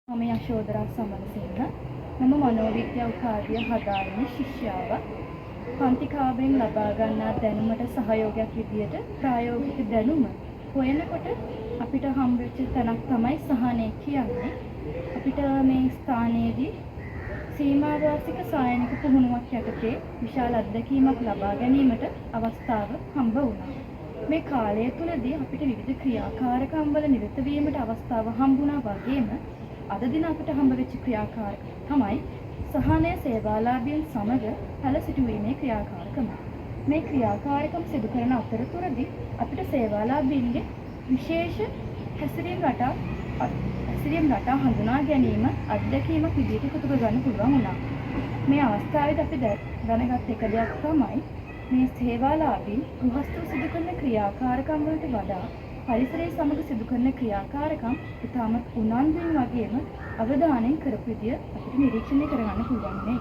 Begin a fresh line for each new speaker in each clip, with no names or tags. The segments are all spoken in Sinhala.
මම යශෝදරා සමරසිංහ. මම මනෝවිද්‍යාව කාර්ය හදාරන ශිෂ්‍යාවක්. පන්ති කාමරෙන් ලබා ගන්නා දැනුමට සහයෝගයක් විදියට ප්‍රායෝගික දැනුම හොයනකොට අපිට හම්බෙච්ච තැනක් තමයි සහනය කියන්නේ. අපිට මේ ස්ථානයේදී සීමාවාසික සායනික පුහුණුවක් යටතේ විශාල අත්දැකීමක් ලබා ගැනීමට අවස්ථාව හම්බ වුණා. මේ කාලය තුළදී අපිට විවිධ ක්‍රියාකාරකම් වල නිරත වීමට අවස්ථාව හම්බුණා වගේම අද දින අපිට හම්බ වෙච්ච ක්‍රියාකාරකම් තමයි සහනය සේවාලාභීන් සමග පැළ සිටුවීමේ ක්‍රියාකාරකම. මේ ක්‍රියාකාරකම් සිදු කරන අතරතුරදී අපිට සේවාලාභීන්ගේ විශේෂ හැසිරීම් රටා හඳුනා ගැනීම අත්දැකීමක් විදිහට එකතු කරගන්න පුළුවන් වුණා. මේ අවස්ථාවේදී අපි දැනගත් එක දෙයක් තමයි මේ සේවාලාභීන් ගෘහස්ථව සිදු කරන ක්‍රියාකාරකම් වලට වඩා පරිසරය සමග සිදු කරන ක්‍රියාකාරකම් ඉතාමත් උනන්දුවෙන් වගේම අවධානයෙන් කරපු විදිය අපිට නිරීක්ෂණය කරගන්න පුළුවන් නේ.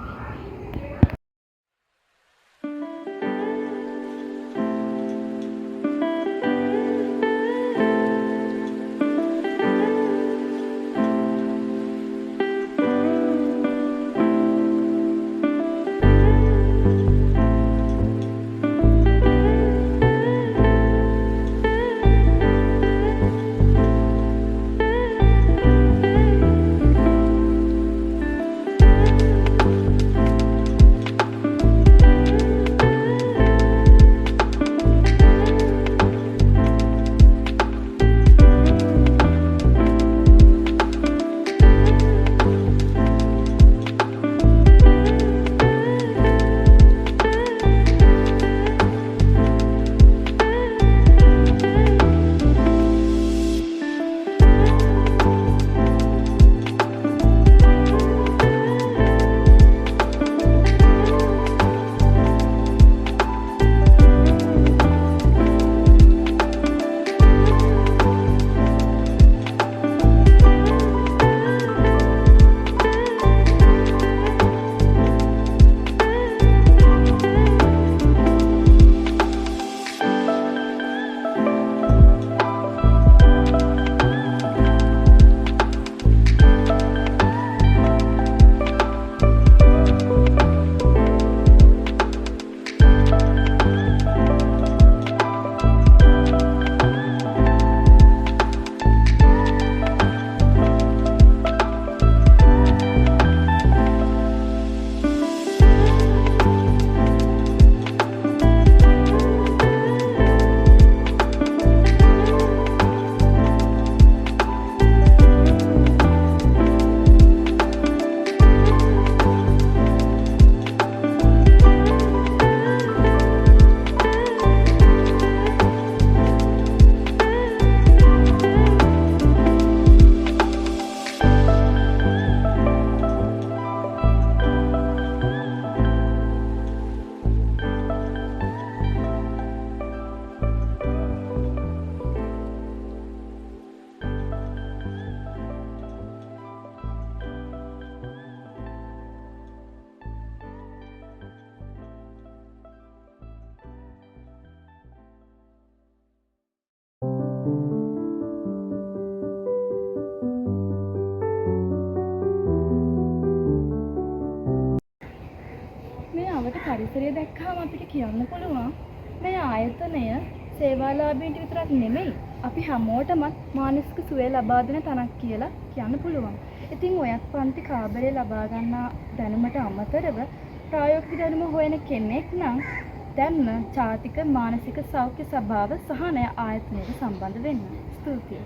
පරිසරය දැක්කම අපිට කියන්න පුළුවන් මේ ආයතනය සේවාලාභීන්ට විතරක් නෙමෙයි අපි හැමෝටම මානසික සුවය ලබා දෙන තැනක් කියලා කියන්න පුළුවන්. ඉතින් ඔයත් පන්ති කාමරේ ලබා ගන්නා දැනුමට අමතරව ප්‍රායෝගික දැනුම හොයන කෙනෙක් නම් දැන්ම ජාතික මානසික සෞඛ්‍ය සභාව සහනය ආයතනයට සම්බන්ධ වෙන්න. ස්තුතියි.